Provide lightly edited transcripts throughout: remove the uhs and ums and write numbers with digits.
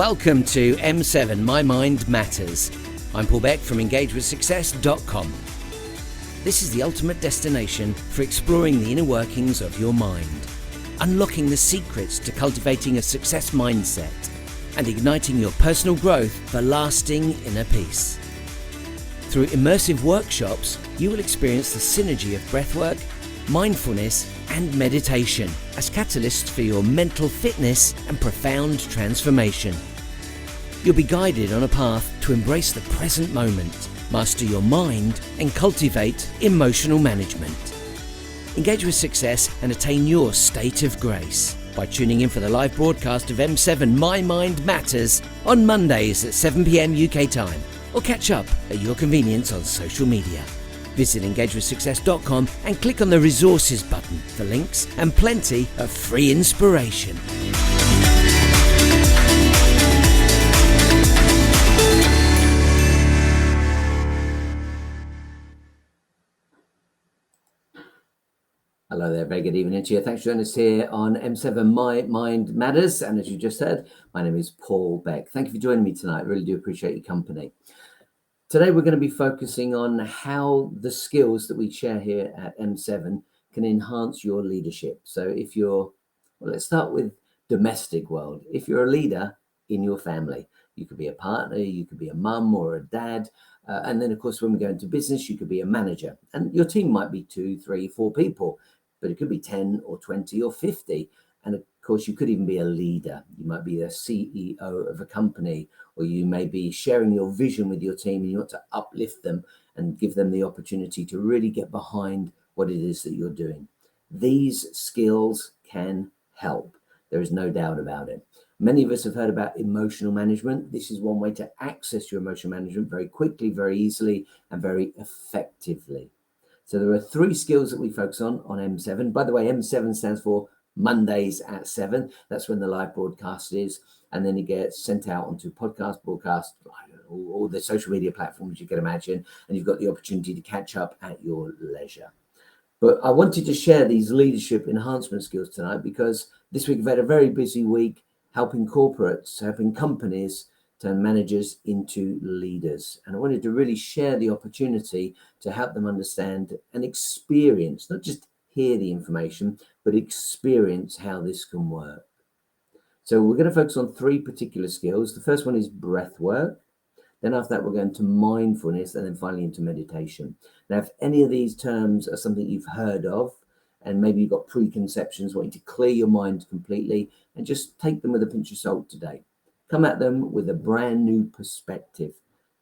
Welcome to M7 My Mind Matters. I'm Paul Beck from engagewithsuccess.com. This is the ultimate destination for exploring the inner workings of your mind, unlocking the secrets to cultivating a success mindset, and igniting your personal growth for lasting inner peace. Through immersive workshops, you will experience the synergy of breathwork, mindfulness, and meditation as catalysts for your mental fitness and profound transformation. You'll be guided on a path to embrace the present moment, master your mind, and cultivate emotional management. Engage with success and attain your state of grace by tuning in for the live broadcast of M7 My Mind Matters on Mondays at 7 p.m. UK time, or catch up at your convenience on social media. Visit engagewithsuccess.com and click on the resources button for links and plenty of free inspiration. Hello there, very good evening to you. Thanks for joining us here on M7 My Mind Matters. And as you just heard, my name is Paul Beck. Thank you for joining me tonight. I really do appreciate your company. Today, we're going to be focusing on how the skills that we share here at M7 can enhance your leadership. So let's start with domestic world. If you're a leader in your family, you could be a partner, you could be a mum or a dad. And then, of course, when we go into business, you could be a manager. And your team might be 2, 3, 4 people, but it could be 10 or 20 or 50. And of course, you could even be a leader. You might be a CEO of a company, or you may be sharing your vision with your team and you want to uplift them and give them the opportunity to really get behind what it is that you're doing. These skills can help. There is no doubt about it. Many of us have heard about emotional management. This is one way to access your emotional management very quickly, very easily, and very effectively. So there are 3 skills that we focus on M7. By the way, M7 stands for Mondays at 7. That's when the live broadcast is. And then it gets sent out onto podcast, broadcast, all the social media platforms you can imagine. And you've got the opportunity to catch up at your leisure. But I wanted to share these leadership enhancement skills tonight because this week we've had a very busy week helping corporates, helping companies turn managers into leaders. And I wanted to really share the opportunity to help them understand and experience, not just hear the information, but experience how this can work. So we're going to focus on 3 particular skills. The first one is breath work. Then after that, we're going to mindfulness, and then finally into meditation. Now, if any of these terms are something you've heard of, and maybe you've got preconceptions, wanting to clear your mind completely, and just take them with a pinch of salt today. Come at them with a brand new perspective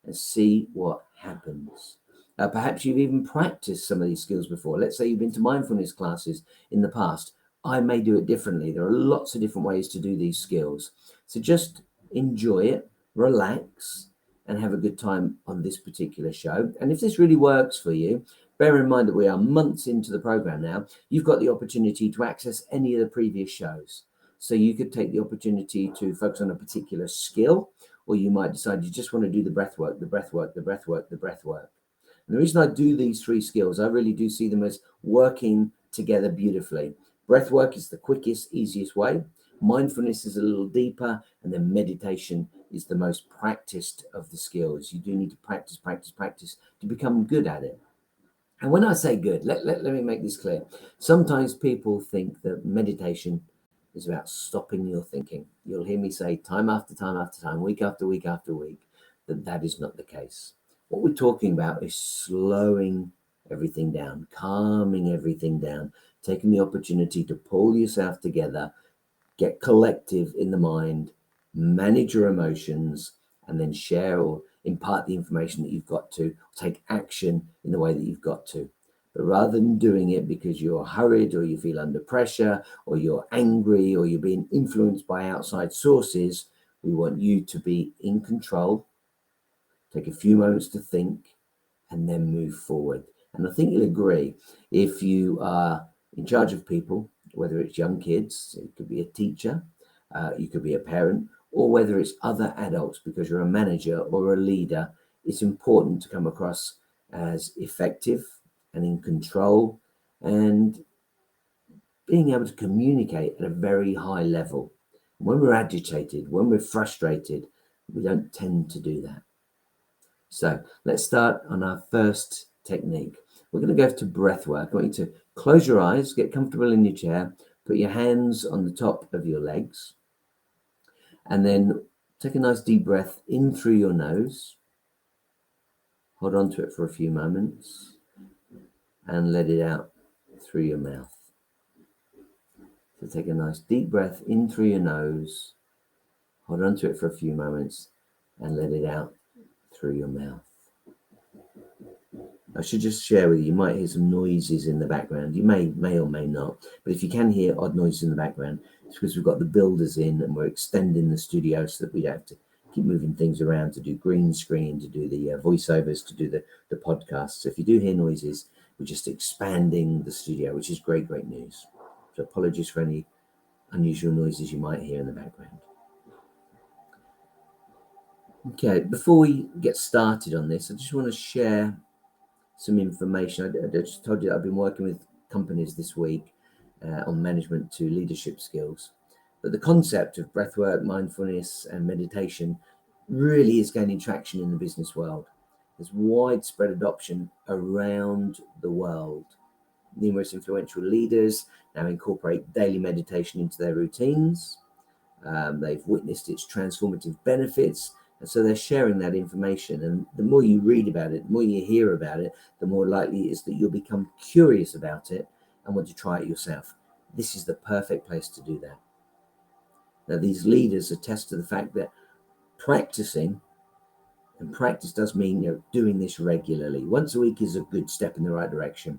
and see what happens. Perhaps you've even practiced some of these skills before. Let's say you've been to mindfulness classes in the past. I may do it differently. There are lots of different ways to do these skills. So just enjoy it, relax, and have a good time on this particular show. And if this really works for you, bear in mind that we are months into the program now. You've got the opportunity to access any of the previous shows. So you could take the opportunity to focus on a particular skill, or you might decide you just want to do the breath work, the breath work, the breath work, the breath work. And the reason I do these 3 skills, I really do see them as working together beautifully. Breath work is the quickest, easiest way. Mindfulness is a little deeper, and then meditation is the most practiced of the skills. You do need to practice to become good at it. And when I say good, let me make this clear. Sometimes people think that meditation is about stopping your thinking. You'll hear me say time after time after time, week after week after week, that is not the case. What we're talking about is slowing everything down, calming everything down, taking the opportunity to pull yourself together, get collective in the mind, manage your emotions, and then share or impart the information that you've got to, take action in the way that you've got to. But rather than doing it because you're hurried or you feel under pressure or you're angry or you're being influenced by outside sources, we want you to be in control, take a few moments to think, and then move forward. And I think you'll agree, if you are in charge of people, whether it's young kids, it could be a teacher, you could be a parent, or whether it's other adults because you're a manager or a leader, it's important to come across as effective and in control and being able to communicate at a very high level. When we're agitated, when we're frustrated, we don't tend to do that. So let's start on our first technique. We're going to go to breath work. I want you to close your eyes, get comfortable in your chair, put your hands on the top of your legs, and then take a nice deep breath in through your nose. Hold on to it for a few moments and let it out through your mouth. So take a nice deep breath in through your nose, hold on to it for a few moments and let it out through your mouth. I should just share with you, you might hear some noises in the background. You may or may not, but if you can hear odd noises in the background, it's because we've got the builders in and we're extending the studio so that we don't have to keep moving things around to do green screen, to do the voiceovers, to do the podcast. So if you do hear noises, we're just expanding the studio, which is great news. So apologies for any unusual noises you might hear in the background. Okay, before we get started on this, I just want to share some information. I just told you that I've been working with companies this week on management to leadership skills. But the concept of breathwork, mindfulness, and meditation really is gaining traction in the business world. There's widespread adoption around the world. Numerous influential leaders now incorporate daily meditation into their routines. They've witnessed its transformative benefits, and so they're sharing that information. And the more you read about it, the more you hear about it, the more likely it is that you'll become curious about it and want to try it yourself. This is the perfect place to do that. Now, these leaders attest to the fact that practicing, and practice does mean doing this regularly. Once a week is a good step in the right direction.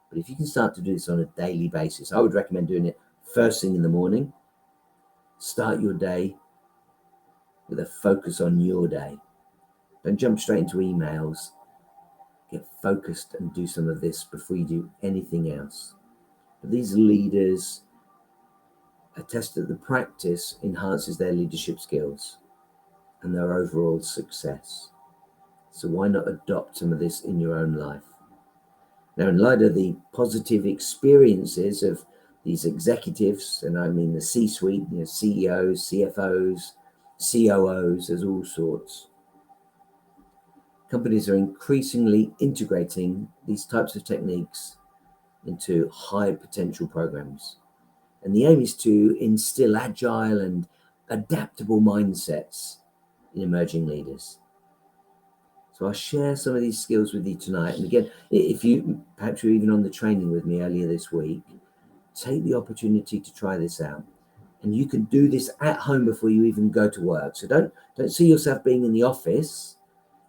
But if you can start to do this on a daily basis, I would recommend doing it first thing in the morning. Start your day with a focus on your day. Don't jump straight into emails. Get focused and do some of this before you do anything else. But these leaders attest that the practice enhances their leadership skills and their overall success. So why not adopt some of this in your own life? Now, in light of the positive experiences of these executives, and I mean the C-suite, CEOs, CFOs, COOs, there's all sorts. Companies are increasingly integrating these types of techniques into high potential programs. And the aim is to instill agile and adaptable mindsets in emerging leaders. So I'll share some of these skills with you tonight. And again, if you perhaps you're even on the training with me earlier this week, take the opportunity to try this out. And you can do this at home before you even go to work. So don't see yourself being in the office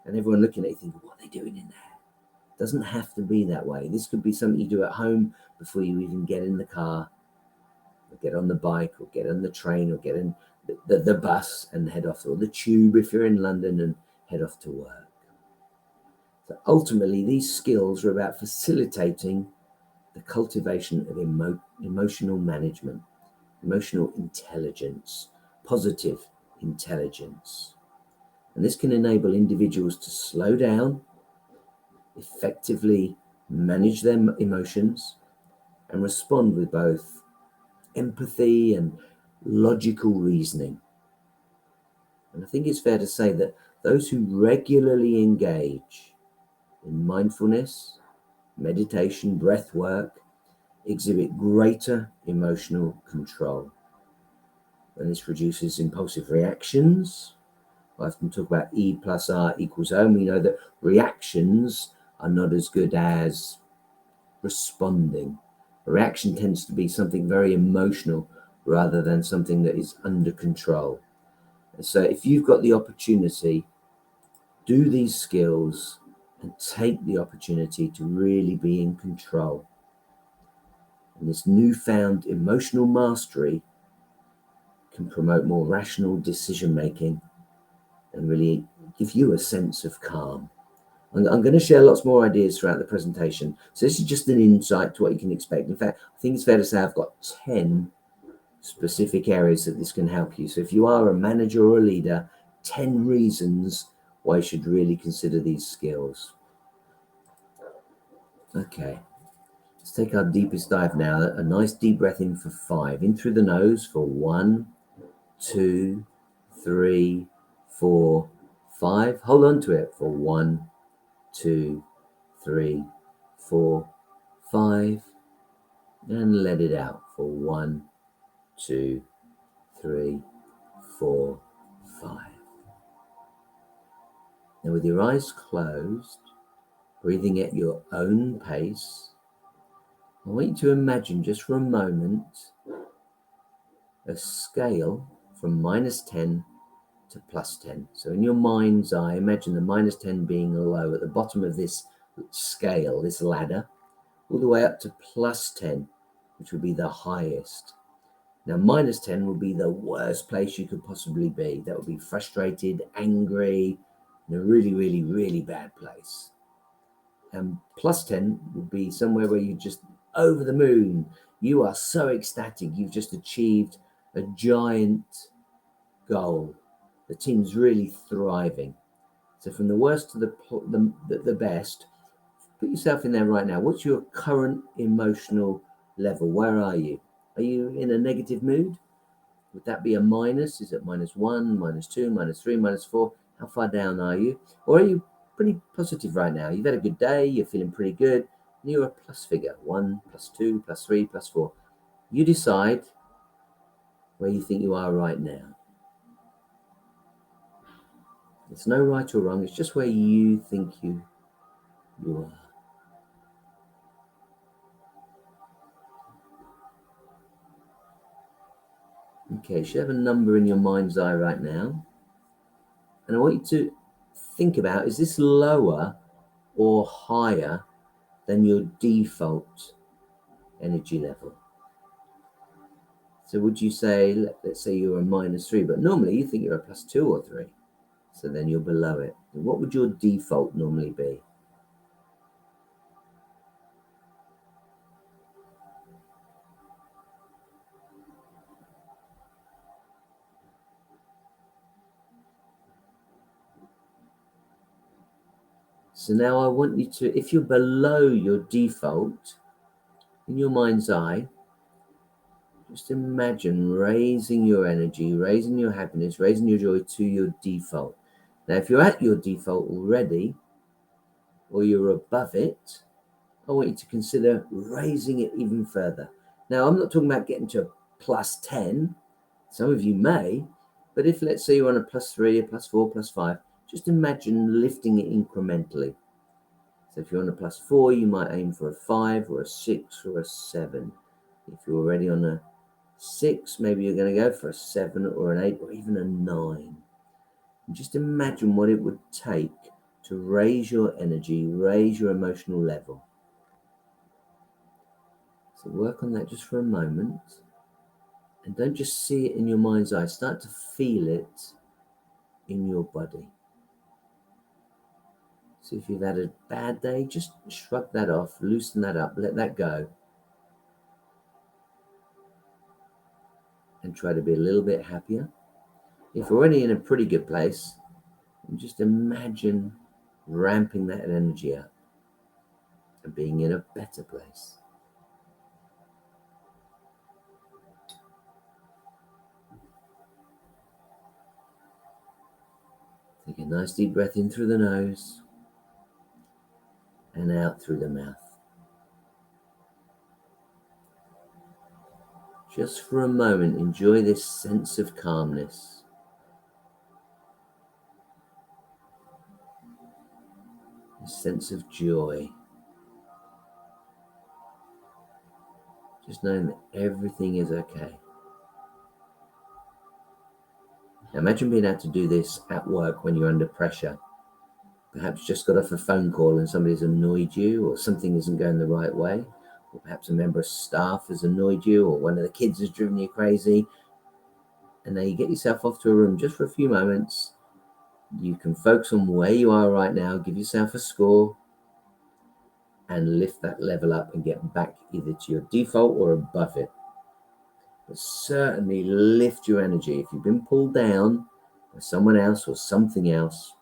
and everyone looking at you thinking, what are they doing in there? It doesn't have to be that way. This could be something you do at home before you even get in the car, or get on the bike, or get on the train, or get in the bus and head off, or the tube if you're in London, and head off to work. So ultimately, these skills are about facilitating the cultivation of emotional management, emotional intelligence, positive intelligence. And this can enable individuals to slow down, effectively manage their emotions, and respond with both empathy and logical reasoning. And I think it's fair to say that those who regularly engage in mindfulness, meditation, breath work, exhibit greater emotional control. And this reduces impulsive reactions. I often talk about E plus R equals O, and we know that reactions are not as good as responding. A reaction tends to be something very emotional rather than something that is under control. And so if you've got the opportunity, do these skills and take the opportunity to really be in control. And this newfound emotional mastery can promote more rational decision making and really give you a sense of calm. I'm going to share lots more ideas throughout the presentation. So this is just an insight to what you can expect. In fact, I think it's fair to say I've got 10 specific areas that this can help you. So if you are a manager or a leader, 10 reasons why you should really consider these skills. Okay, let's take our deepest dive now. A nice deep breath in for 5. In through the nose for 1, 2, 3, 4, 5. Hold on to it for 1, 2, 3, 4, 5. And let it out for 1, 2, 3, 4, 5. Now with your eyes closed, breathing at your own pace, I want you to imagine just for a moment a scale from -10 to +10. So in your mind's eye, imagine the -10 being low at the bottom of this scale, this ladder, all the way up to +10, which would be the highest. Now, -10 would be the worst place you could possibly be. That would be frustrated, angry, in a really, really, really bad place. And +10 would be somewhere where you're just over the moon. You are so ecstatic. You've just achieved a giant goal. The team's really thriving. So from the worst to the best, put yourself in there right now. What's your current emotional level? Where are you? Are you in a negative mood? Would that be a minus? Is it -1, -2, -3, -4? How far down are you? Or are you pretty positive right now? You've had a good day, you're feeling pretty good, and you're a plus figure, 1, +2, +3, +4. You decide where you think you are right now. There's no right or wrong, it's just where you think you are. Okay, you should have a number in your mind's eye right now. And I want you to think about, is this lower or higher than your default energy level? So would you say, let's say you're a -3, but normally you think you're a +2 or 3. So then you're below it. What would your default normally be? So now I want you to, if you're below your default, in your mind's eye, just imagine raising your energy, raising your happiness, raising your joy to your default. Now, if you're at your default already, or you're above it, I want you to consider raising it even further. Now, I'm not talking about getting to a +10. Some of you may, but if let's say you're on a +3, a +4, +5, just imagine lifting it incrementally. So if you're on a +4, you might aim for a 5 or a 6 or a 7. If you're already on a 6, maybe you're going to go for a 7 or an 8 or even a 9. And just imagine what it would take to raise your energy, raise your emotional level. So work on that just for a moment. And don't just see it in your mind's eye. Start to feel it in your body. So if you've had a bad day, just shrug that off, loosen that up, let that go. And try to be a little bit happier. If you're already in a pretty good place, just imagine ramping that energy up and being in a better place. Take a nice deep breath in through the nose and out through the mouth. Just for a moment, enjoy this sense of calmness. This sense of joy. Just knowing that everything is okay. Now imagine being able to do this at work when you're under pressure. Perhaps just got off a phone call and somebody's annoyed you, or something isn't going the right way, or perhaps a member of staff has annoyed you, or one of the kids has driven you crazy. And now you get yourself off to a room just for a few moments. You can focus on where you are right now, give yourself a score, and lift that level up and get back either to your default or above it. But certainly lift your energy. If you've been pulled down by someone else or something else,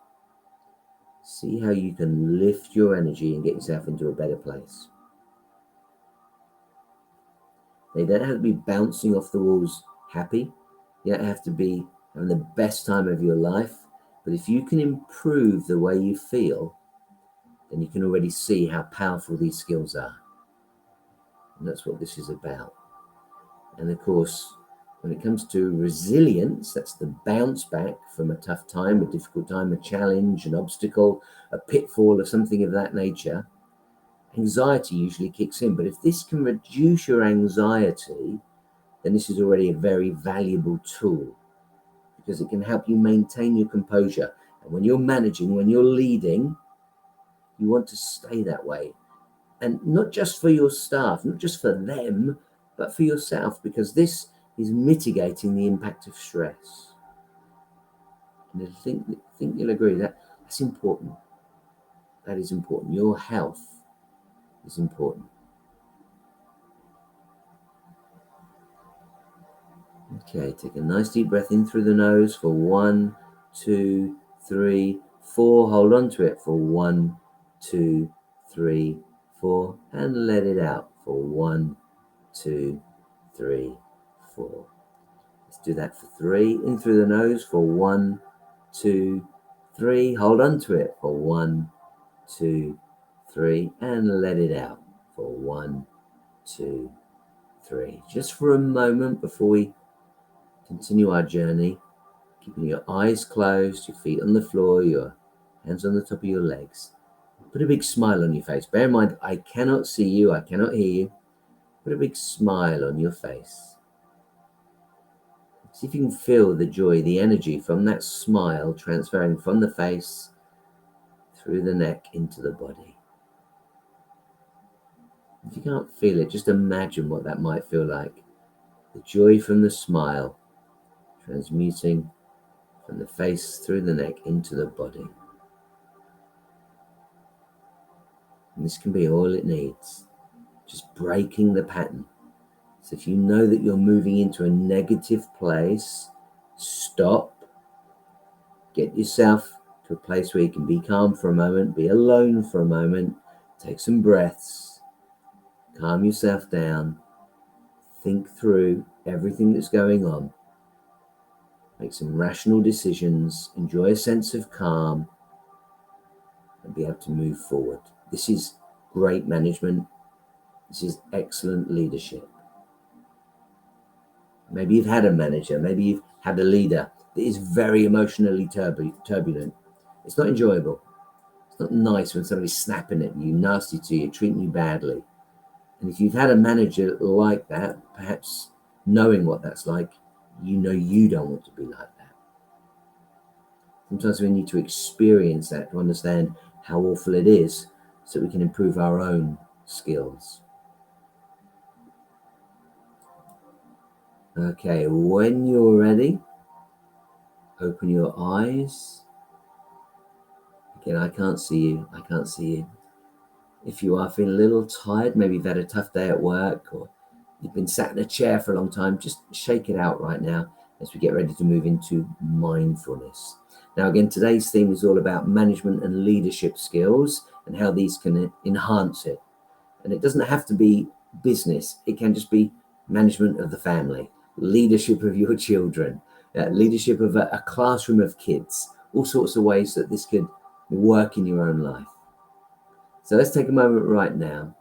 see how you can lift your energy and get yourself into a better place. They don't have to be bouncing off the walls happy. You don't have to be having the best time of your life, but if you can improve the way you feel, then you can already see how powerful these skills are. And that's what this is about. And of course, when it comes to resilience, that's the bounce back from a tough time, a difficult time, a challenge, an obstacle, a pitfall, or something of that nature. Anxiety usually kicks in. But if this can reduce your anxiety, then this is already a very valuable tool, because it can help you maintain your composure. And when you're managing, when you're leading, you want to stay that way. And not just for your staff, not just for them, but for yourself, because this is mitigating the impact of stress. And I think you'll agree that's important. That is important. Your health is important. Okay, take a nice deep breath in through the nose for 1, 2, 3, 4. Hold on to it for 1, 2, 3, 4. And let it out for 1, 2, 3, 4. Let's do that for 3. In through the nose for 1, 2, 3. Hold on to it for 1, 2, 3. And let it out for 1, 2, 3. Just for a moment before we continue our journey, keeping your eyes closed, your feet on the floor, your hands on the top of your legs. Put a big smile on your face. Bear in mind, I cannot see you, I cannot hear you. Put a big smile on your face. See if you can feel the joy, the energy from that smile transferring from the face through the neck into the body. If you can't feel it, just imagine what that might feel like. The joy from the smile transmuting from the face through the neck into the body. And this can be all it needs. Just breaking the pattern. So if you know that you're moving into a negative place, stop. Get yourself to a place where you can be calm for a moment, be alone for a moment, take some breaths, calm yourself down, think through everything that's going on, make some rational decisions, enjoy a sense of calm, and be able to move forward. This is great management. This is excellent leadership. Maybe you've had a manager, maybe you've had a leader that is very emotionally turbulent. It's not enjoyable. It's not nice when somebody's snapping at you, nasty to you, treating you badly. And if you've had a manager like that, perhaps knowing what that's like, you know you don't want to be like that. Sometimes we need to experience that to understand how awful it is, so we can improve our own skills. Okay, when you're ready, open your eyes. Again, I can't see you. I can't see you. If you are feeling a little tired, maybe you've had a tough day at work, or you've been sat in a chair for a long time, just shake it out right now as we get ready to move into mindfulness. Now, again, today's theme is all about management and leadership skills and how these can enhance it. And it doesn't have to be business. It can just be management of the family, leadership of your children, leadership of a classroom of kids, all sorts of ways that this could work in your own life. So let's take a moment right now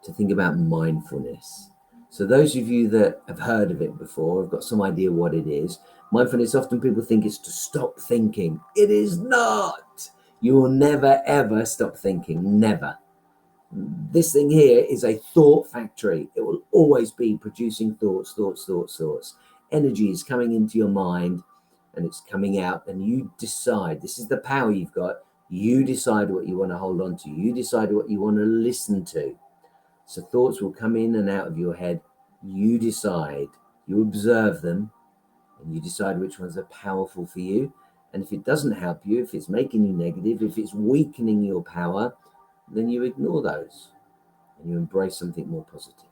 to think about mindfulness. So those of you that have heard of it before, have got some idea what it is. Mindfulness, often people think it's to stop thinking. It is not. You will never, ever stop thinking. Never. This thing here is a thought factory. It will always be producing thoughts. Energy is coming into your mind and it's coming out, and you decide. This is the power you've got. You decide what you want to hold on to. You decide what you want to listen to. So thoughts will come in and out of your head. You decide. You observe them and you decide which ones are powerful for you. And if it doesn't help you, if it's making you negative, if it's weakening your power, then you ignore those and you embrace something more positive.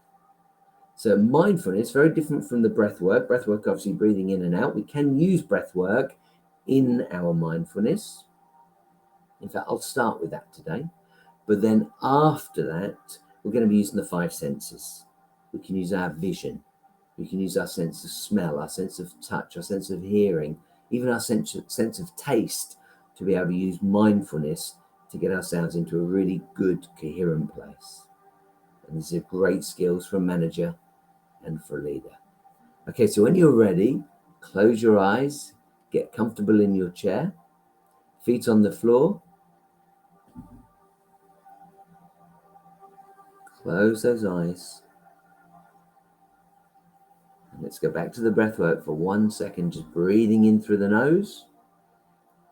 So mindfulness, very different from the breath work. Breath work, obviously breathing in and out. We can use breath work in our mindfulness. In fact, I'll start with that today. But then after that, we're going to be using the 5 senses. We can use our vision. We can use our sense of smell, our sense of touch, our sense of hearing, even our sense of taste to be able to use mindfulness to get ourselves into a really good, coherent place. And these are great skills for a manager and for a leader. Okay, so when you're ready, close your eyes, get comfortable in your chair, feet on the floor. Close those eyes. And let's go back to the breath work for 1 second, just breathing in through the nose,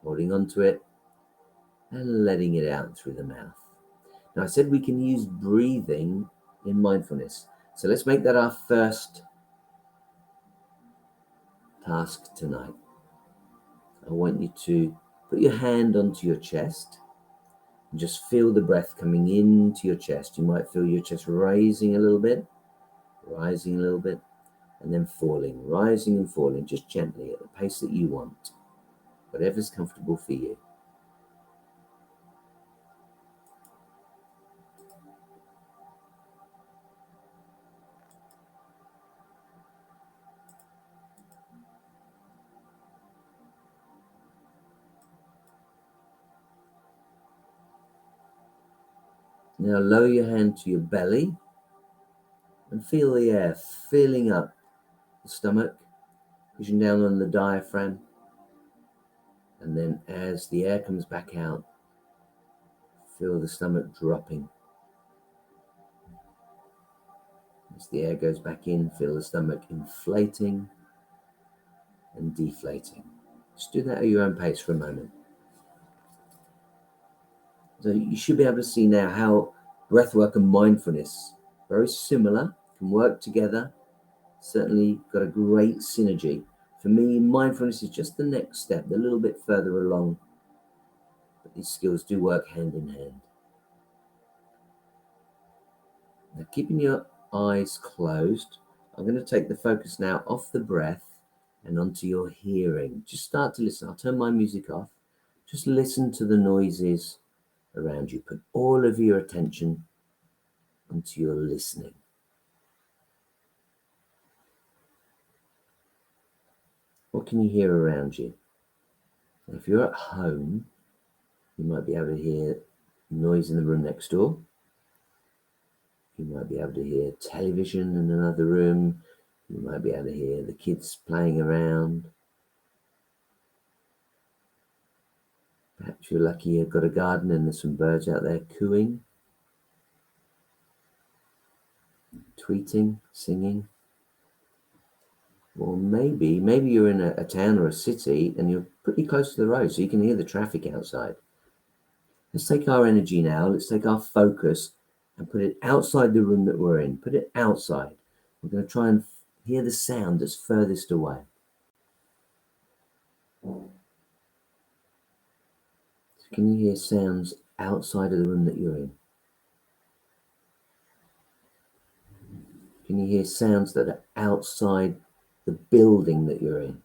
holding onto it, and letting it out through the mouth. Now, I said we can use breathing in mindfulness. So let's make that our first task tonight. I want you to put your hand onto your chest and just feel the breath coming into your chest. You might feel your chest rising a little bit, and then falling, rising and falling, just gently at the pace that you want, whatever's comfortable for you. Now lower your hand to your belly and feel the air filling up the stomach, pushing down on the diaphragm. And then as the air comes back out, feel the stomach dropping. As the air goes back in, feel the stomach inflating and deflating. Just do that at your own pace for a moment. So you should be able to see now how breathwork and mindfulness, very similar, can work together. Certainly got a great synergy. For me, mindfulness is just the next step, a little bit further along. But these skills do work hand in hand. Now, keeping your eyes closed, I'm going to take the focus now off the breath and onto your hearing. Just start to listen. I'll turn my music off. Just listen to the noises around you. Put all of your attention onto your listening. What can you hear around you? If you're at home, you might be able to hear noise in the room next door. You might be able to hear television in another room. You might be able to hear the kids playing around. Perhaps you're lucky you've got a garden and there's some birds out there cooing, tweeting, singing. Or maybe you're in a town or a city and you're pretty close to the road, so you can hear the traffic outside. Let's take our energy now, let's take our focus and put it outside the room that we're in. Put it outside. We're going to try and hear the sound that's furthest away. Can you hear sounds outside of the room that you're in? Can you hear sounds that are outside the building that you're in?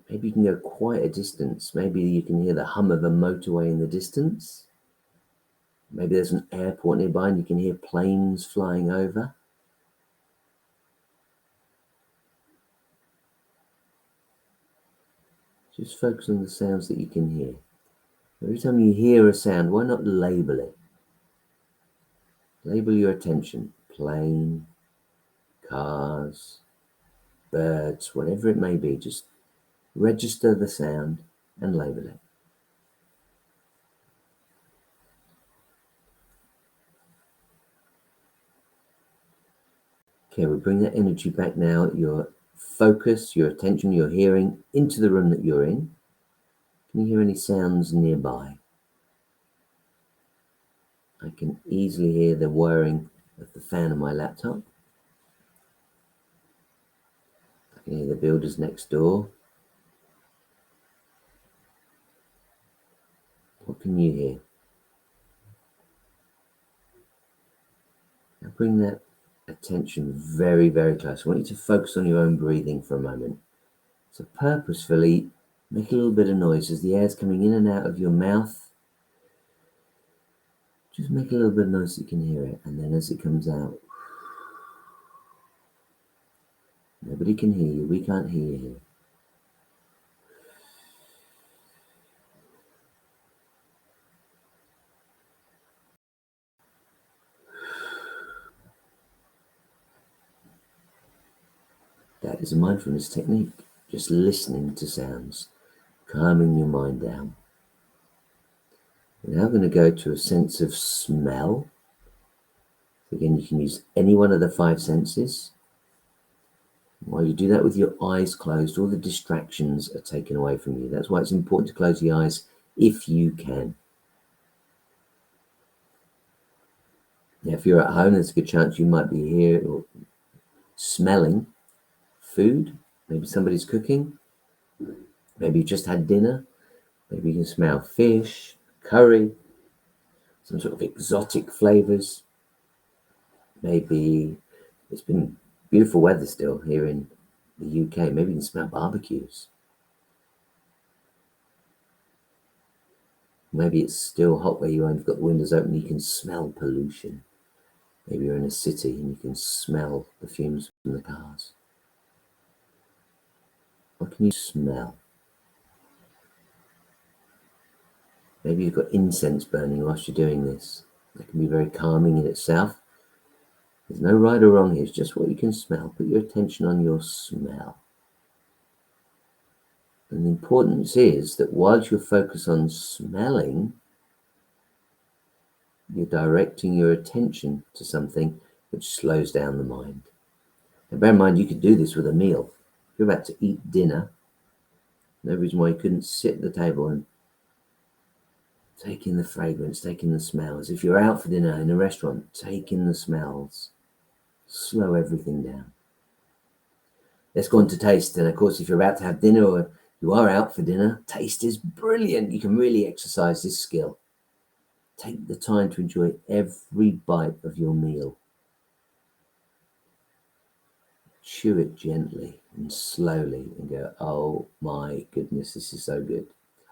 Maybe you can go quite a distance. Maybe you can hear the hum of a motorway in the distance. Maybe there's an airport nearby and you can hear planes flying over. Just focus on the sounds that you can hear. Every time you hear a sound, why not label it? Label your attention. Plane, cars, birds, whatever it may be. Just register the sound and label it. Okay, we bring that energy back now, your focus, your attention, your hearing into the room that you're in. Can you hear any sounds nearby? I can easily hear the whirring of the fan on my laptop. I can hear the builders next door. What can you hear? Now bring that attention very, very close. I want you to focus on your own breathing for a moment. So purposefully make a little bit of noise as the air's coming in and out of your mouth. Just make a little bit of noise so you can hear it, and then as it comes out, nobody can hear you, we can't hear you here. That is a mindfulness technique, just listening to sounds, calming your mind down. We're now going to go to a sense of smell. Again, you can use any one of the 5 senses. While you do that with your eyes closed, all the distractions are taken away from you. That's why it's important to close the eyes if you can. Now, if you're at home, there's a good chance you might be here or smelling food. Maybe somebody's cooking. Maybe you just had dinner. Maybe you can smell fish, curry, some sort of exotic flavors. Maybe it's been beautiful weather still here in the UK. Maybe you can smell barbecues. Maybe it's still hot where you are and you've got the windows open, you can smell pollution. Maybe you're in a city and you can smell the fumes from the cars. What can you smell? Maybe you've got incense burning whilst you're doing this. That can be very calming in itself. There's no right or wrong here, it's just what you can smell. Put your attention on your smell. And the importance is that whilst you're focused on smelling, you're directing your attention to something which slows down the mind. Now, bear in mind, you could do this with a meal. If you're about to eat dinner, no reason why you couldn't sit at the table and take in the fragrance, take in the smells. If you're out for dinner in a restaurant, take in the smells. Slow everything down. Let's go on to taste. And of course, if you're about to have dinner or you are out for dinner, taste is brilliant. You can really exercise this skill. Take the time to enjoy every bite of your meal. Chew it gently and slowly and go, oh my goodness, this is so good.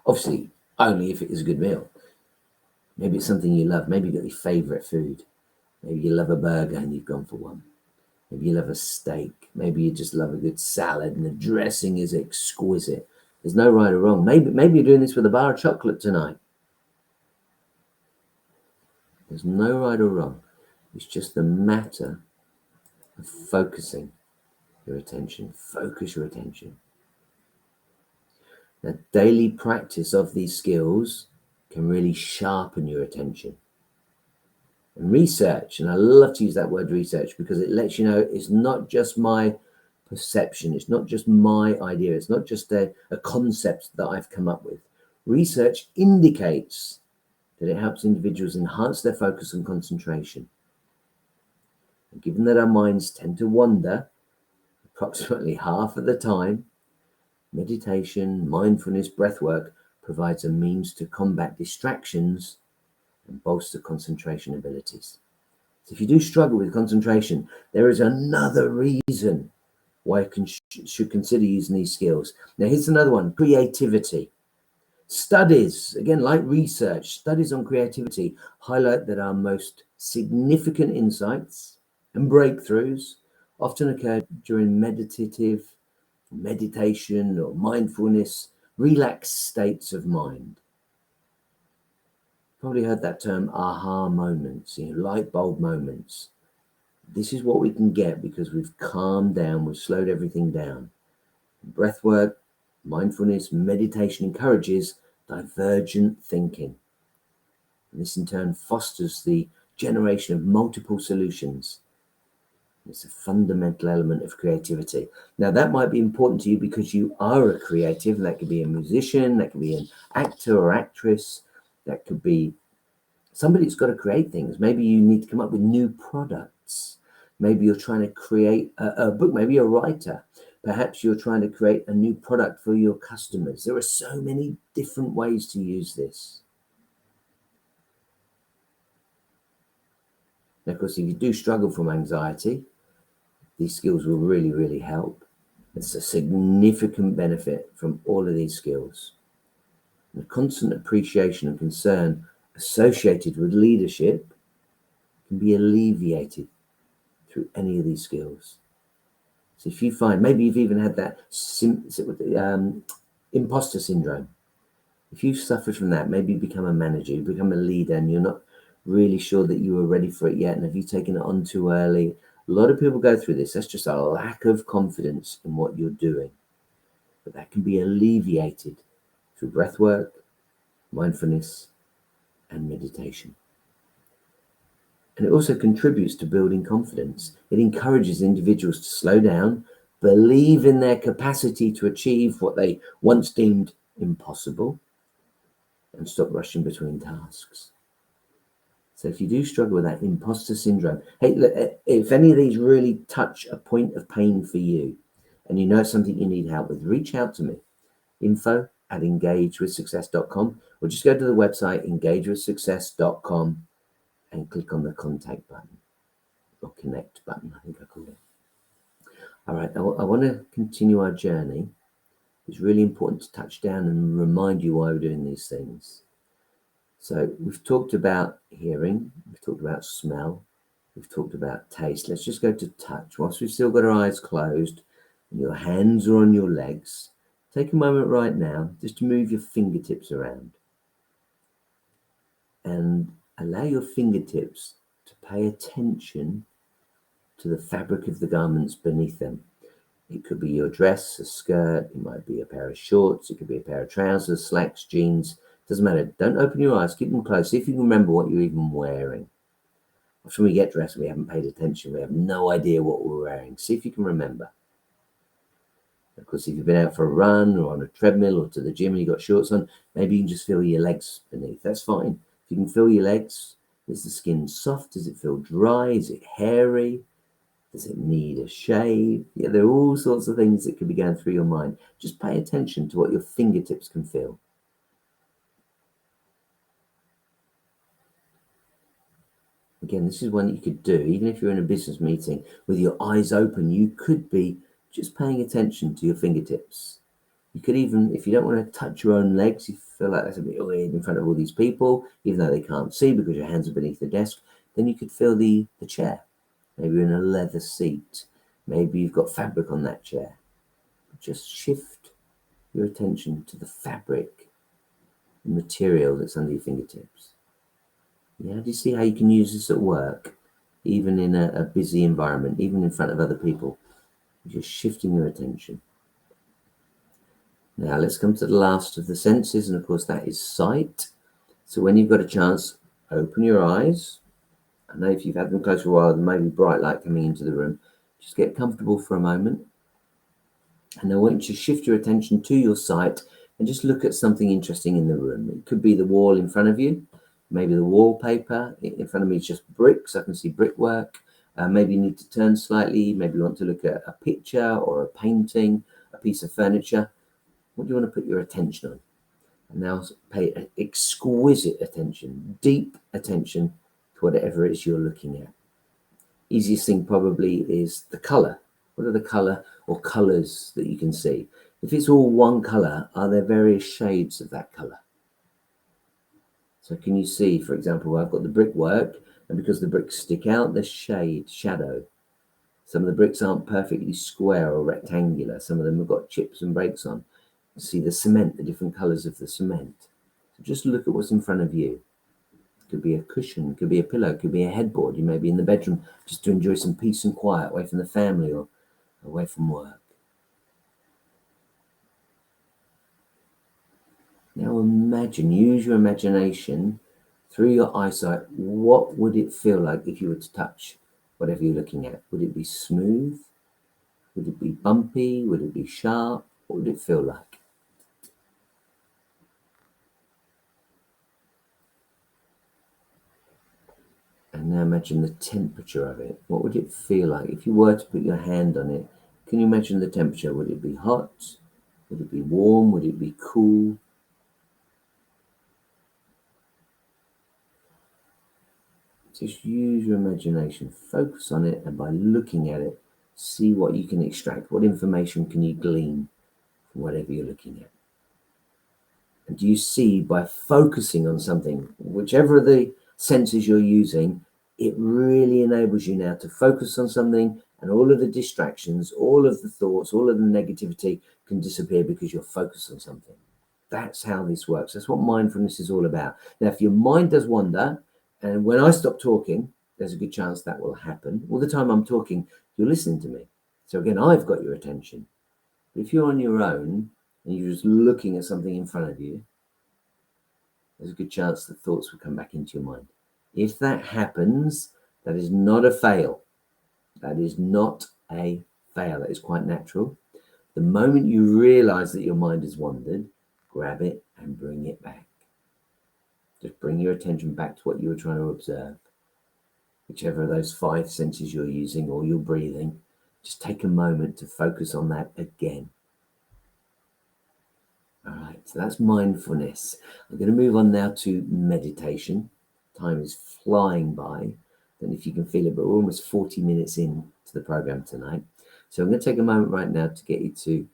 Obviously, only if it is a good meal. Maybe it's something you love. Maybe you've got your favorite food. Maybe you love a burger and you've gone for one. Maybe you love a steak. Maybe you just love a good salad and the dressing is exquisite. There's no right or wrong. Maybe you're doing this with a bar of chocolate tonight. There's no right or wrong. It's just a matter of focusing your attention. Focus your attention. Now, daily practice of these skills can really sharpen your attention. And research, and I love to use that word research because it lets you know it's not just my perception, it's not just my idea, it's not just a concept that I've come up with. Research indicates that it helps individuals enhance their focus and concentration. And given that our minds tend to wander approximately half of the time, meditation, mindfulness, breathwork provides a means to combat distractions and bolster concentration abilities. So if you do struggle with concentration, there is another reason why you should consider using these skills. Now, here's another one, creativity. Studies, again, like research, studies on creativity highlight that our most significant insights and breakthroughs often occur during meditation or mindfulness, relaxed states of mind. Probably heard that term, aha moments, light bulb moments. This is what we can get because we've calmed down, we've slowed everything down. Breathwork, mindfulness, meditation encourages divergent thinking. And this in turn fosters the generation of multiple solutions. It's a fundamental element of creativity. Now, that might be important to you because you are a creative. That could be a musician, that could be an actor or actress, that could be somebody that's got to create things. Maybe you need to come up with new products. Maybe you're trying to create a book. Maybe you're a writer. Perhaps you're trying to create a new product for your customers. There are so many different ways to use this. Now, of course, if you do struggle from anxiety, these skills will really, really help. It's a significant benefit from all of these skills. The constant appreciation and concern associated with leadership can be alleviated through any of these skills. So if you find, maybe you've even had that imposter syndrome. If you've suffered from that, maybe you become a manager, you become a leader, and you're not really sure that you were ready for it yet, and have you taken it on too early? A lot of people go through this. That's just a lack of confidence in what you're doing. But that can be alleviated through breathwork, mindfulness, and meditation. And it also contributes to building confidence. It encourages individuals to slow down, believe in their capacity to achieve what they once deemed impossible, and stop rushing between tasks. So if you do struggle with that imposter syndrome, hey, look, if any of these really touch a point of pain for you, and you know it's something you need help with, reach out to me, info@engagewithsuccess.com, or just go to the website engagewithsuccess.com and click on the contact button, or connect button, I think I call it. All right, I want to continue our journey. It's really important to touch down and remind you why we're doing these things. So we've talked about hearing, we've talked about smell, we've talked about taste. Let's just go to touch. Whilst we've still got our eyes closed and your hands are on your legs, take a moment right now just to move your fingertips around and allow your fingertips to pay attention to the fabric of the garments beneath them. It could be your dress, a skirt, it might be a pair of shorts, it could be a pair of trousers, slacks, jeans. Doesn't matter. Don't open your eyes, keep them closed. See if you can remember what you're even wearing. Often we get dressed, we haven't paid attention, we have no idea what we're wearing. See if you can remember. Of course, if you've been out for a run or on a treadmill or to the gym and you've got shorts on, maybe you can just feel your legs beneath. That's fine. If you can feel your legs, is the skin soft? Does it feel dry? Is it hairy? Does it need a shave? Yeah, there are all sorts of things that could be going through your mind. Just pay attention to what your fingertips can feel. Again, this is one that you could do, even if you're in a business meeting with your eyes open, you could be just paying attention to your fingertips. You could even, if you don't want to touch your own legs, you feel like that's a bit weird in front of all these people, even though they can't see because your hands are beneath the desk, then you could feel the chair. Maybe you're in a leather seat. Maybe you've got fabric on that chair. Just shift your attention to the fabric, the material that's under your fingertips. Yeah, do you see how you can use this at work, even in a busy environment, even in front of other people? You're just shifting your attention. Now let's come to the last of the senses, and of course that is sight. So when you've got a chance, open your eyes. I know if you've had them closed for a while, there may be bright light coming into the room. Just get comfortable for a moment. And I want you to shift your attention to your sight and just look at something interesting in the room. It could be the wall in front of you. Maybe the wallpaper in front of me is just bricks. I can see brickwork. Maybe you need to turn slightly. Maybe you want to look at a picture or a painting, a piece of furniture. What do you want to put your attention on? And now pay exquisite attention, deep attention to whatever it is you're looking at. Easiest thing probably is the color. What are the color or colors that you can see? If it's all one color, are there various shades of that color? So can you see, for example, I've got the brickwork, and because the bricks stick out, there's shade, shadow. Some of the bricks aren't perfectly square or rectangular. Some of them have got chips and breaks on. You see the cement, the different colors of the cement. So just look at what's in front of you. It could be a cushion, it could be a pillow, it could be a headboard. You may be in the bedroom just to enjoy some peace and quiet away from the family or away from work. Now imagine, use your imagination through your eyesight. What would it feel like if you were to touch whatever you're looking at? Would it be smooth? Would it be bumpy? Would it be sharp? What would it feel like? And now imagine the temperature of it. What would it feel like if you were to put your hand on it? Can you imagine the temperature? Would it be hot? Would it be warm? Would it be cool? Just use your imagination, focus on it, and by looking at it, see what you can extract. What information can you glean from whatever you're looking at? And do you see, by focusing on something, whichever of the senses you're using, it really enables you now to focus on something, and all of the distractions, all of the thoughts, all of the negativity can disappear because you're focused on something. That's how this works. That's what mindfulness is all about. Now, if your mind does wander, and when I stop talking, there's a good chance that will happen. All the time I'm talking, you're listening to me. So again, I've got your attention. But if you're on your own and you're just looking at something in front of you, there's a good chance that thoughts will come back into your mind. If that happens, that is not a fail. That is not a fail. That is quite natural. The moment you realize that your mind has wandered, grab it and bring it back. Just bring your attention back to what you were trying to observe. Whichever of those 5 senses you're using, or you're breathing, just take a moment to focus on that again. All right, so that's mindfulness. I'm going to move on now to meditation. Time is flying by. I don't know if you can feel it, but we're almost 40 minutes in to the program tonight. So I'm going to take a moment right now to get you to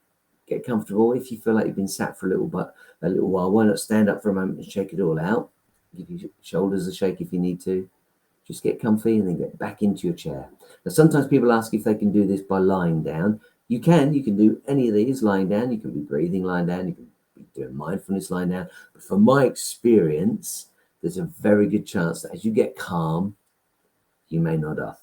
get comfortable. If you feel like you've been sat for a little while, why not stand up for a moment and shake it all out? Give your shoulders a shake if you need to. Just get comfy and then get back into your chair. Now, sometimes people ask if they can do this by lying down. You can do any of these lying down. You can be breathing lying down. You can be doing mindfulness lying down. But from my experience, there's a very good chance that as you get calm, you may nod off.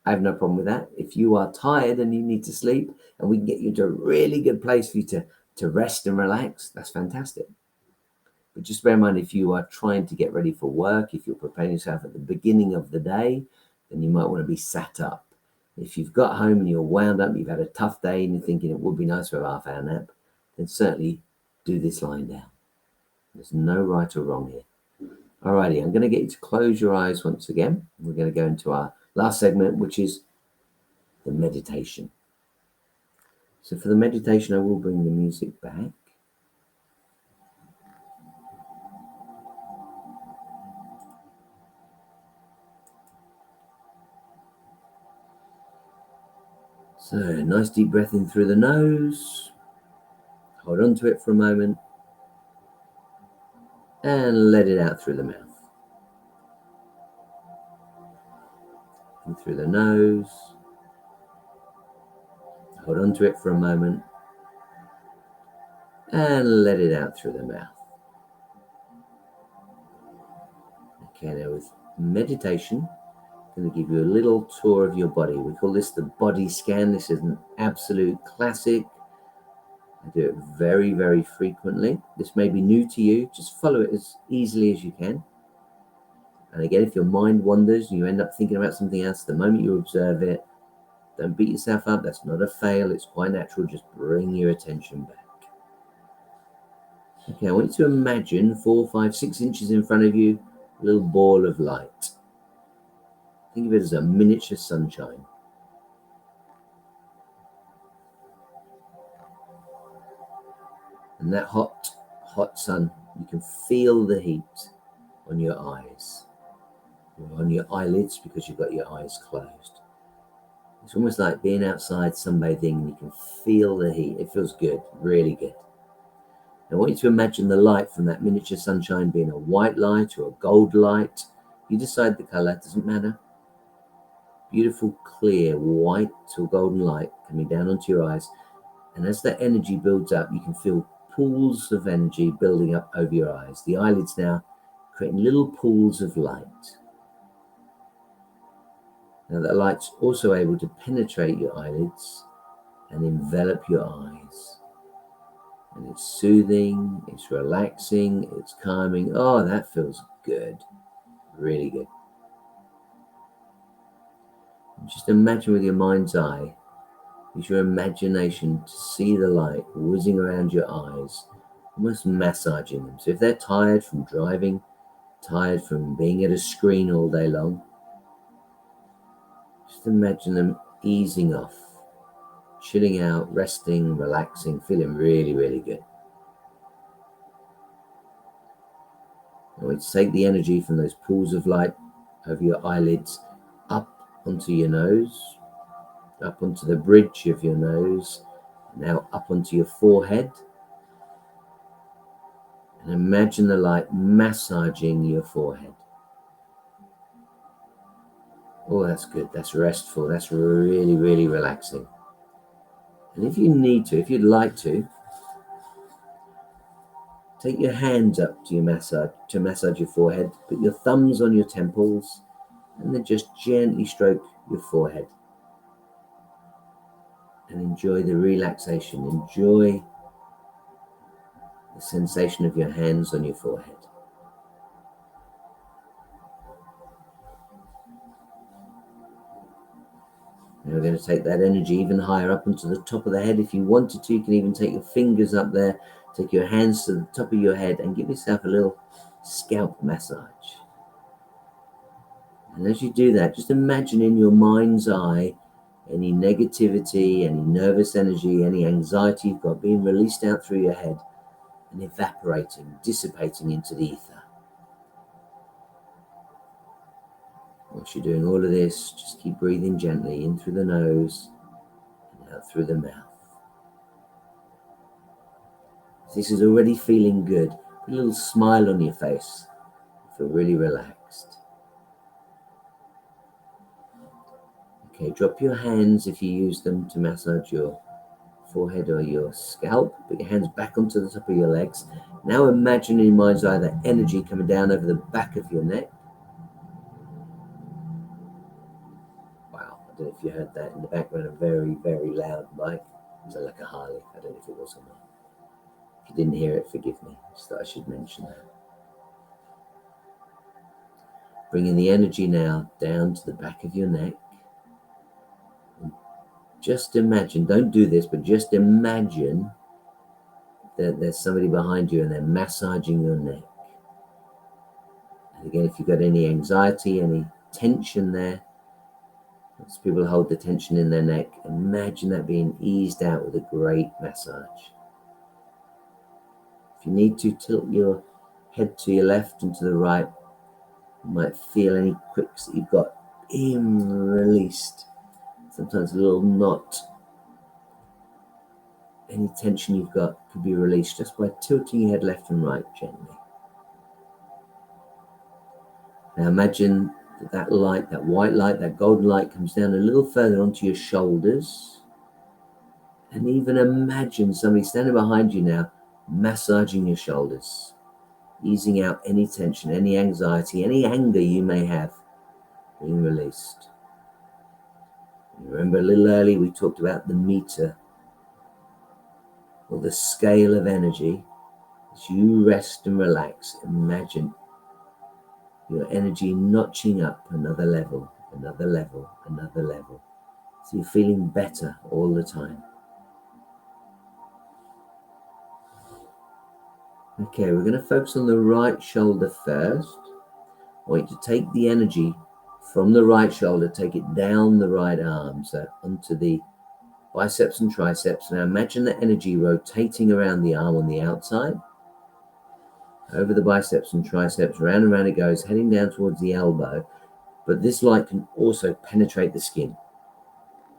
I have no problem with that. If you are tired and you need to sleep and we can get you to a really good place for you to rest and relax, that's fantastic. But just bear in mind, if you are trying to get ready for work, if you're preparing yourself at the beginning of the day, then you might want to be sat up. If you've got home and you're wound up, you've had a tough day and you're thinking it would be nice for a half-hour nap, then certainly do this lying down. There's no right or wrong here. Alrighty, I'm going to get you to close your eyes once again. We're going to go into our last segment, which is the meditation. So for the meditation, I will bring the music back. So nice deep breath in through the nose. Hold on to it for a moment. And let it out through the mouth. In through the nose. Hold on to it for a moment. And let it out through the mouth. Okay, now with meditation, I'm going to give you a little tour of your body. We call this the body scan. This is an absolute classic. I do it very, very frequently. This may be new to you. Just follow it as easily as you can. And again, if your mind wanders and you end up thinking about something else, the moment you observe it, don't beat yourself up. That's not a fail. It's quite natural. Just bring your attention back. Okay, I want you to imagine 4, 5, 6 inches in front of you, a little ball of light. Think of it as a miniature sunshine. And that hot, hot sun, you can feel the heat on your eyes, or on your eyelids because you've got your eyes closed. It's almost like being outside sunbathing and you can feel the heat. It feels good, really good. I want you to imagine the light from that miniature sunshine being a white light or a gold light. You decide the color, doesn't matter. Beautiful, clear, white or golden light coming down onto your eyes. And as that energy builds up, you can feel pools of energy building up over your eyes. The eyelids now creating little pools of light. Now that light's also able to penetrate your eyelids and envelop your eyes. And it's soothing, it's relaxing, it's calming. Oh, that feels good. Really good. And just imagine with your mind's eye, use your imagination to see the light whizzing around your eyes, almost massaging them. So if they're tired from driving, tired from being at a screen all day long, just imagine them easing off, chilling out, resting, relaxing, feeling really, really good. Now we take the energy from those pools of light over your eyelids up onto your nose, up onto the bridge of your nose, now up onto your forehead, imagine the light massaging your forehead. Oh, that's good. That's restful. That's really, really relaxing. And if you need to, if you'd like to, take your hands up to massage your forehead. Put your thumbs on your temples, and then just gently stroke your forehead. And enjoy the relaxation. Enjoy the sensation of your hands on your forehead. Now we're going to take that energy even higher up onto the top of the head. If you wanted to, you can even take your fingers up there, take your hands to the top of your head and give yourself a little scalp massage. And as you do that, just imagine in your mind's eye any negativity, any nervous energy, any anxiety you've got being released out through your head and evaporating, dissipating into the ether. Once you're doing all of this, just keep breathing gently in through the nose and out through the mouth. This is already feeling good. Put a little smile on your face. Feel really relaxed. Okay, drop your hands if you use them to massage your forehead or your scalp. Put your hands back onto the top of your legs. Now imagine in your mind's eye that energy coming down over the back of your neck. Wow, I don't know if you heard that in the background, a very, very loud bike. It was like a Harley. I don't know if it was or not. If you didn't hear it, forgive me. Just thought I should mention that. Bringing the energy now down to the back of your neck. And just imagine, don't do this, but just imagine that there's somebody behind you and they're massaging your neck. And again, if you've got any anxiety, any tension there, as people hold the tension in their neck, imagine that being eased out with a great massage. If you need to, tilt your head to your left and to the right. You might feel any quicks that you've got being released. Sometimes a little knot. Any tension you've got could be released just by tilting your head left and right gently. Now imagine that light, that white light, that golden light comes down a little further onto your shoulders. And even imagine somebody standing behind you now massaging your shoulders, easing out any tension, any anxiety, any anger you may have being released. Remember a little early we talked about the meter, or the scale of energy. As you rest and relax, imagine your energy notching up another level, another level, another level. So you're feeling better all the time. Okay, we're going to focus on the right shoulder first. I want you to take the energy from the right shoulder, take it down the right arm, so onto the biceps and triceps. Now imagine the energy rotating around the arm on the outside, over the biceps and triceps, round and round it goes, heading down towards the elbow. But this light can also penetrate the skin.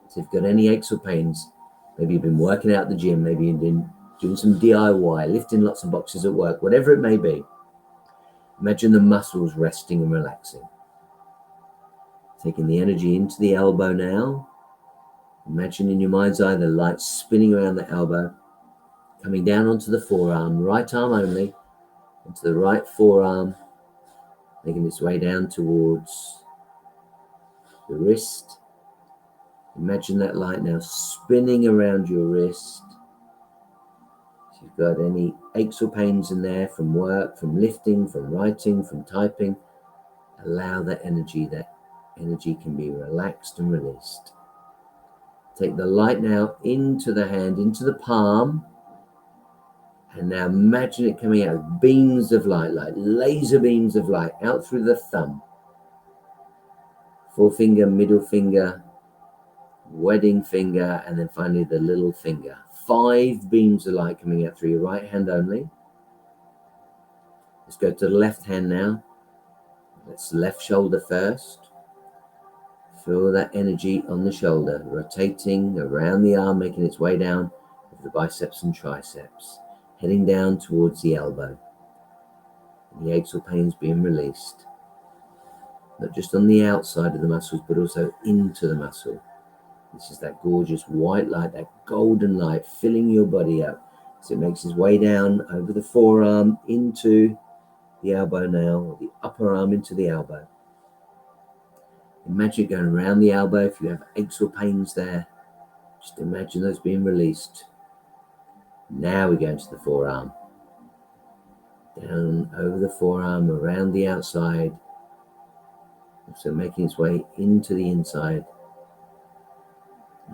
So if you've got any aches or pains, maybe you've been working out at the gym, maybe you've been doing some DIY, lifting lots of boxes at work, whatever it may be, imagine the muscles resting and relaxing. Taking the energy into the elbow now. Imagine in your mind's eye the light spinning around the elbow, coming down onto the forearm, right arm only, onto the right forearm, making its way down towards the wrist. Imagine that light now spinning around your wrist. If you've got any aches or pains in there from work, from lifting, from writing, from typing, allow that energy can be relaxed and released. Take the light now into the hand, into the palm, and now imagine it coming out, beams of light, like laser beams of light, out through the thumb, forefinger, middle finger, wedding finger, and then finally the little finger. 5 beams of light coming out through your right hand only. Let's go to the left hand now. Let's left shoulder first. Feel that energy on the shoulder, rotating around the arm, making its way down over the biceps and triceps, heading down towards the elbow. The aches or pains being released, not just on the outside of the muscles, but also into the muscle. This is that gorgeous white light, that golden light filling your body up. So it makes its way down over the forearm into the elbow now, or the upper arm into the elbow. Imagine it going around the elbow. If you have aches or pains there, just imagine those being released. Now we go into the forearm. Down over the forearm, around the outside. So making its way into the inside.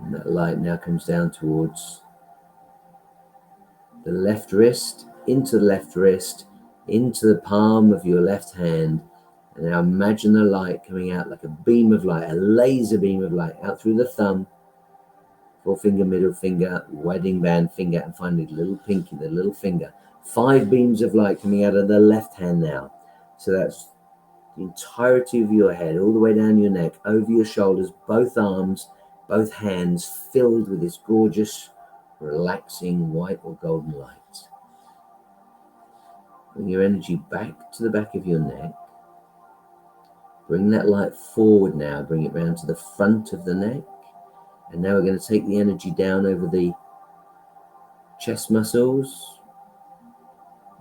And that light now comes down towards the left wrist, into the left wrist, into the palm of your left hand. And now imagine the light coming out like a beam of light, a laser beam of light out through the thumb, forefinger, middle finger, wedding band finger, and finally the little pinky, the little finger. 5 beams of light coming out of the left hand now. So that's the entirety of your head, all the way down your neck, over your shoulders, both arms, both hands, filled with this gorgeous, relaxing white or golden light. Bring your energy back to the back of your neck. Bring that light forward now. Bring it round to the front of the neck. And now we're going to take the energy down over the chest muscles.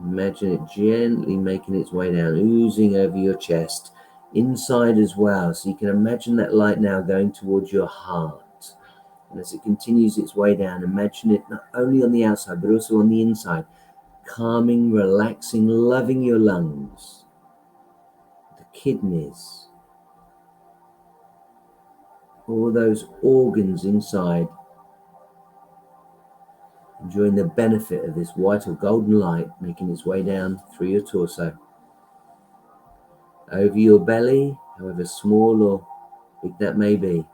Imagine it gently making its way down, oozing over your chest, inside as well. So you can imagine that light now going towards your heart. And as it continues its way down, imagine it not only on the outside, but also on the inside, calming, relaxing, loving your lungs, the kidneys, all those organs inside, enjoying the benefit of this white or golden light making its way down through your torso, over your belly, however small or big that may be,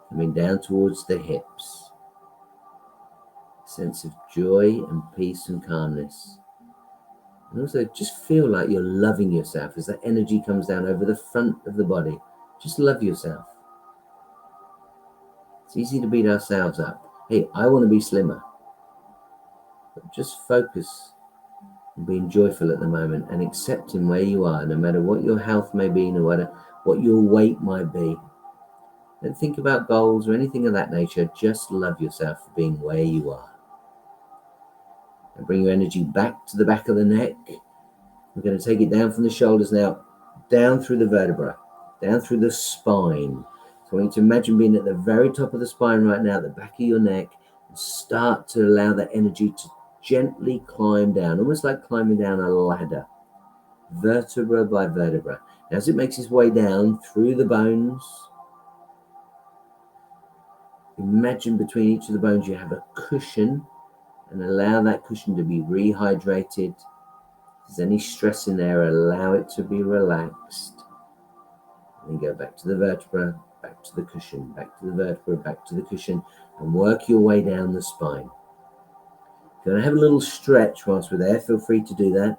coming down towards the hips. A sense of joy and peace and calmness. And also just feel like you're loving yourself as that energy comes down over the front of the body. Just love yourself. It's easy to beat ourselves up. Hey, I want to be slimmer. But just focus on being joyful at the moment and accepting where you are, no matter what your health may be, no matter what your weight might be. Don't think about goals or anything of that nature. Just love yourself for being where you are. And bring your energy back to the back of the neck. We're going to take it down from the shoulders now, down through the vertebra, down through the spine. So I want you to imagine being at the very top of the spine right now, the back of your neck, and start to allow that energy to gently climb down, almost like climbing down a ladder, vertebra by vertebra. And as it makes its way down through the bones, imagine between each of the bones you have a cushion, and allow that cushion to be rehydrated. If there's any stress in there, allow it to be relaxed. And then go back to the vertebra, back to the cushion, back to the vertebra, back to the cushion, and work your way down the spine. If you want to have a little stretch whilst we're there, feel free to do that.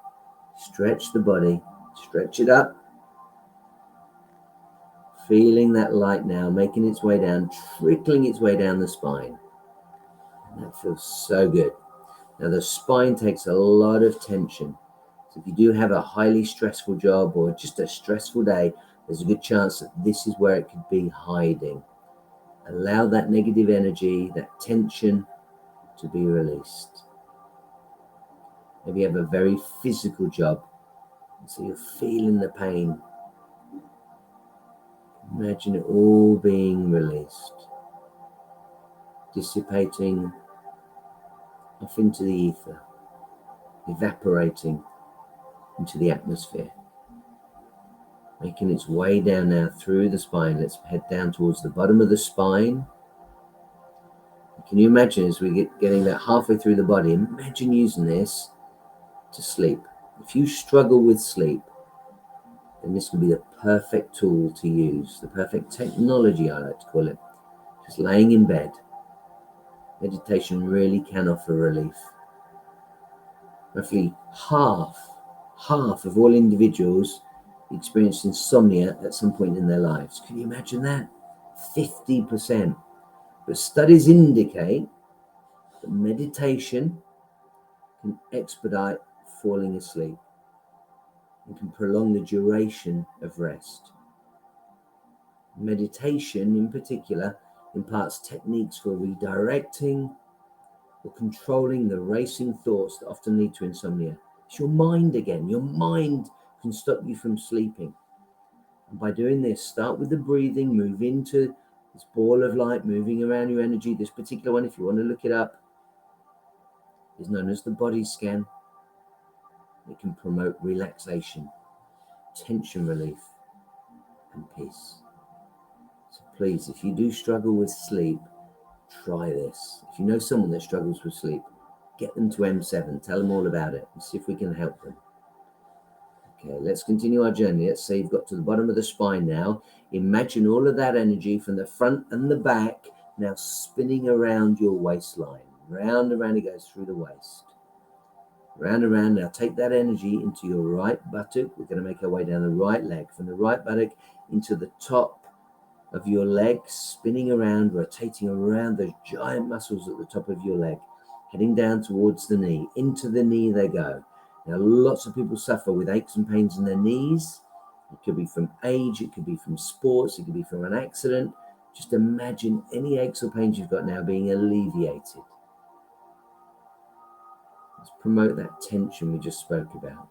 Stretch the body, stretch it up. Feeling that light now, making its way down, trickling its way down the spine. And that feels so good. Now the spine takes a lot of tension. So if you do have a highly stressful job or just a stressful day, there's a good chance that this is where it could be hiding. Allow that negative energy, that tension to be released. Maybe you have a very physical job, so you're feeling the pain. Imagine it all being released, dissipating off into the ether, evaporating into the atmosphere, making its way down now through the spine. Let's head down towards the bottom of the spine. Can you imagine, as we get getting that halfway through the body, imagine using this to sleep. If you struggle with sleep, then this can be the perfect tool to use, the perfect technology, I like to call it. Just laying in bed. Meditation really can offer relief. Roughly half of all individuals experience insomnia at some point in their lives. Can you imagine that? 50%. But studies indicate that meditation can expedite falling asleep. and can prolong the duration of rest. Meditation, in particular, imparts techniques for redirecting or controlling the racing thoughts that often lead to insomnia. It's your mind again. Your mind can stop you from sleeping. And by doing this, start with the breathing, move into this ball of light moving around your energy. This particular one, if you want to look it up, is known as the body scan. It can promote relaxation, tension relief, and peace. So please, if you do struggle with sleep, try this. If you know someone that struggles with sleep, get them to M7, tell them all about it, and see if we can help them. Okay, let's continue our journey. Let's say you've got to the bottom of the spine now. Imagine all of that energy from the front and the back now spinning around your waistline. Round and round it goes through the waist. Round and round. Now take that energy into your right buttock. We're going to make our way down the right leg. From the right buttock into the top of your leg, spinning around, rotating around those giant muscles at the top of your leg, heading down towards the knee. Into the knee they go. Now, lots of people suffer with aches and pains in their knees. It could be from age, it could be from sports, it could be from an accident. Just imagine any aches or pains you've got now being alleviated. Let's promote that tension we just spoke about.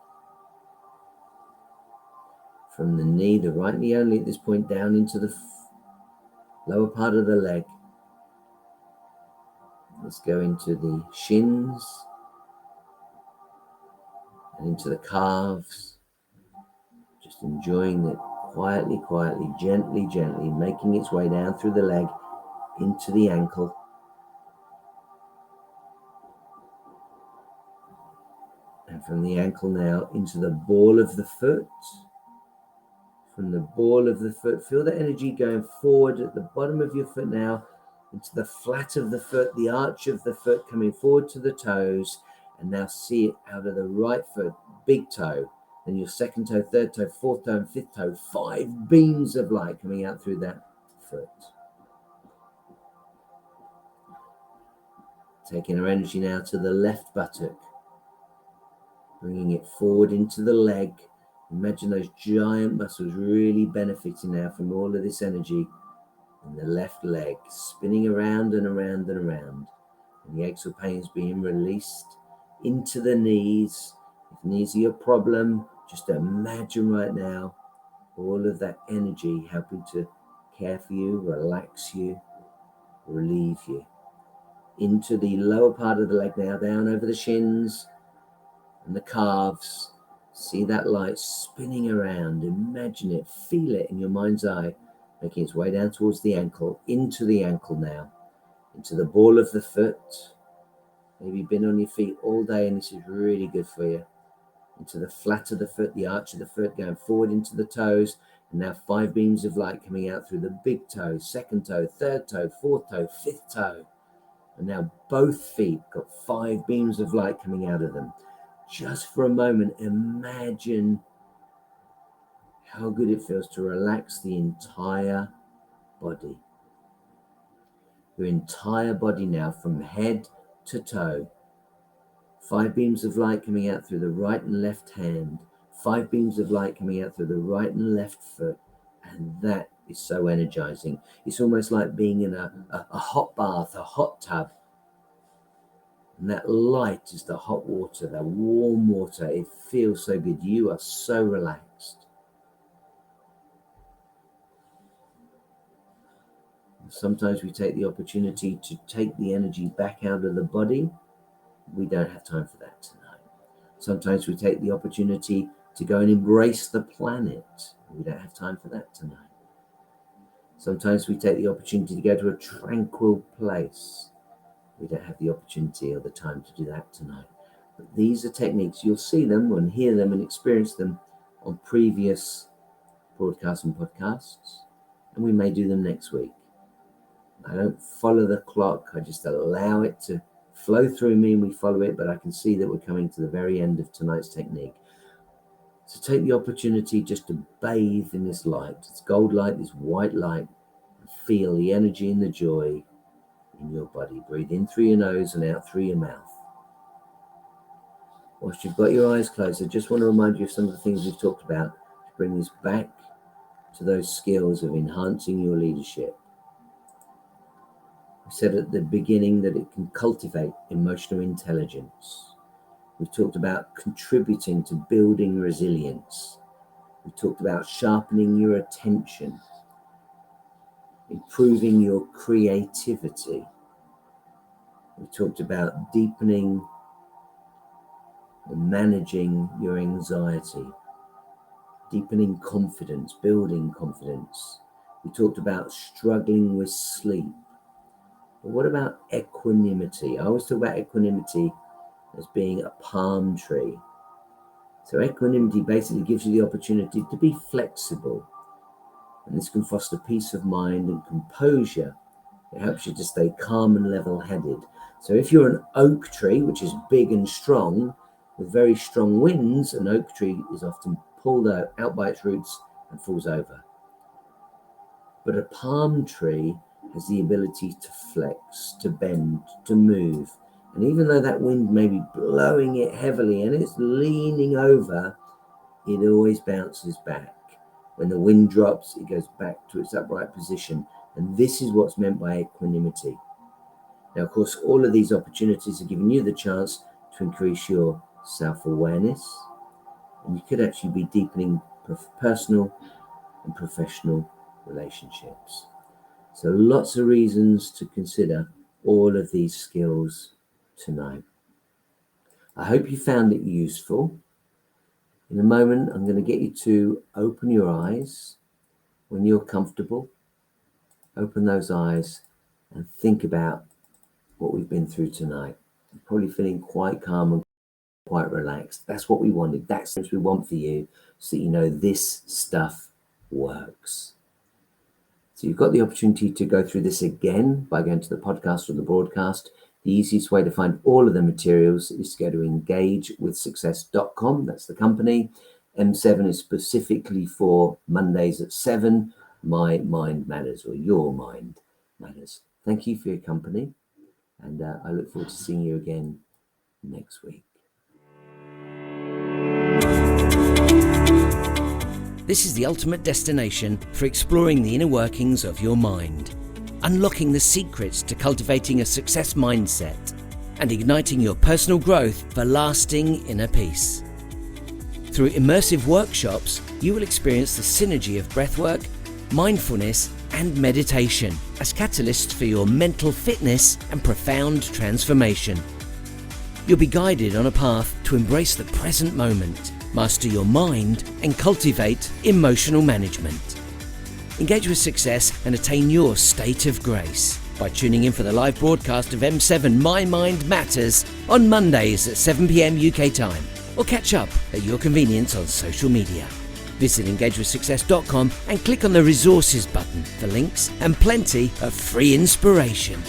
From the knee, the right knee only at this point, down into the lower part of the leg. Let's go into the shins and into the calves. Just enjoying it quietly, gently, making its way down through the leg into the ankle. And from the ankle now into the ball of the foot. From the ball of the foot, feel the energy going forward at the bottom of your foot now, into the flat of the foot, the arch of the foot coming forward to the toes. And now see it out of the right foot, big toe. Then your second toe, third toe, fourth toe, and fifth toe. 5 beams of light coming out through that foot. Taking our energy now to the left buttock. Bringing it forward into the leg. Imagine those giant muscles really benefiting now from all of this energy in the left leg. Spinning around and around and around. And the aches or pains being released into the knees. If knees are your problem, just imagine right now all of that energy helping to care for you, relax you, relieve you. Into the lower part of the leg now, down over the shins and the calves. See that light spinning around. Imagine it, feel it in your mind's eye, making its way down towards the ankle, into the ankle now, into the ball of the foot. Maybe you've been on your feet all day and this is really good for you. Into the flat of the foot, the arch of the foot, going forward into the toes. And now 5 beams of light coming out through the big toe, second toe, third toe, fourth toe, fifth toe. And now both feet got 5 beams of light coming out of them. Just for a moment, imagine how good it feels to relax the entire body. Your entire body now from head to toe. 5 beams of light coming out through the right and left hand. 5 beams of light coming out through the right and left foot. And that is so energizing. It's almost like being in a hot bath, a hot tub. And that light is the hot water, that warm water. It feels so good. You are so relaxed. Sometimes we take the opportunity to take the energy back out of the body. We don't have time for that tonight. Sometimes we take the opportunity to go and embrace the planet. We don't have time for that tonight. Sometimes we take the opportunity to go to a tranquil place. We don't have the opportunity or the time to do that tonight. But these are techniques. You'll see them and hear them and experience them on previous broadcasts and podcasts. And we may do them next week. I don't follow the clock. I just allow it to flow through me and we follow it. But I can see that we're coming to the very end of tonight's technique. So take the opportunity just to bathe in this light. This gold light, this white light. And feel the energy and the joy in your body. Breathe in through your nose and out through your mouth. Whilst you've got your eyes closed, I just want to remind you of some of the things we've talked about to bring us back to those skills of enhancing your leadership. I said at the beginning that it can cultivate emotional intelligence. We've talked about contributing to building resilience. We've talked about sharpening your attention, improving your creativity. We talked about deepening and managing your anxiety, deepening confidence, building confidence. We talked about struggling with sleep. But what about equanimity? I always talk about equanimity as being a palm tree. So equanimity basically gives you the opportunity to be flexible. And this can foster peace of mind and composure. It helps you to stay calm and level-headed. So if you're an oak tree, which is big and strong, with very strong winds, an oak tree is often pulled out by its roots and falls over. But a palm tree has the ability to flex, to bend, to move. And even though that wind may be blowing it heavily and it's leaning over, it always bounces back. When the wind drops, it goes back to its upright position. And this is what's meant by equanimity. Now, of course, all of these opportunities are giving you the chance to increase your self-awareness. And you could actually be deepening personal and professional relationships. So lots of reasons to consider all of these skills tonight. I hope you found it useful. In a moment, I'm going to get you to open your eyes. When you're comfortable, open those eyes and think about what we've been through tonight. You're probably feeling quite calm and quite relaxed. That's what we wanted. That's what we want for you, so that you know this stuff works. So you've got the opportunity to go through this again by going to the podcast or the broadcast. The easiest way to find all of the materials is to go to engagewithsuccess.com. That's the company. M7 is specifically for Mondays at 7. My Mind Matters, or Your Mind Matters. Thank you for your company. And I look forward to seeing you again next week. This is the ultimate destination for exploring the inner workings of your mind, unlocking the secrets to cultivating a success mindset, and igniting your personal growth for lasting inner peace. Through immersive workshops, you will experience the synergy of breathwork, mindfulness, and meditation as catalysts for your mental fitness and profound transformation. You'll be guided on a path to embrace the present moment, master your mind, and cultivate emotional management. Engage with success and attain your state of grace by tuning in for the live broadcast of M7 My Mind Matters on Mondays at 7 p.m. UK time, or catch up at your convenience on social media. Visit engagewithsuccess.com and click on the resources button for links and plenty of free inspiration.